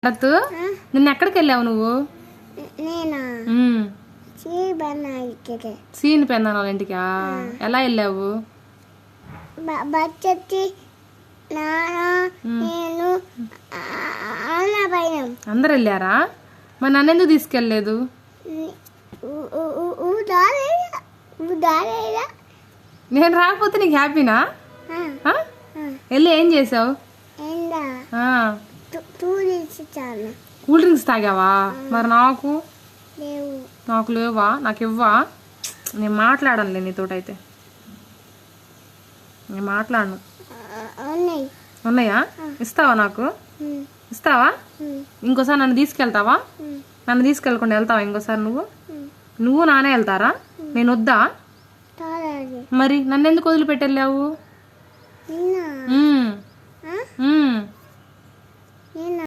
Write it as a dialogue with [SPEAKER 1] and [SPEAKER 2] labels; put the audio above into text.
[SPEAKER 1] భరత్ నిన్న ఎక్కడికి వెళ్ళావు నువ్వు? సీని పెందాను వాళ్ళ ఇంటికా? ఎలా వెళ్ళావు? అందరు వెళ్ళారా? మరి నన్ను ఎందుకు తీసుకెళ్ళలేదు? నేను రాకపోతే నీకు హ్యాపీనా? వెళ్ళి ఏం చేసావు? కూల్ డ్రింక్స్ తాగావా? మరి నాకు లేవా? నాకు ఇవ్వా? నేను మాట్లాడాలి నీతోటైతే. నేను మాట్లాడను. ఉన్నాయా? ఇస్తావా? నాకు ఇస్తావా? ఇంకోసారి నన్ను తీసుకెళ్తావా? నన్ను తీసుకెళ్ళకుండా వెళ్తావా ఇంకోసారి? నువ్వు నానే వెళ్తారా? నేను వద్దా? మరి నన్ను ఎందుకు వదిలిపెట్టి వెళ్ళావు?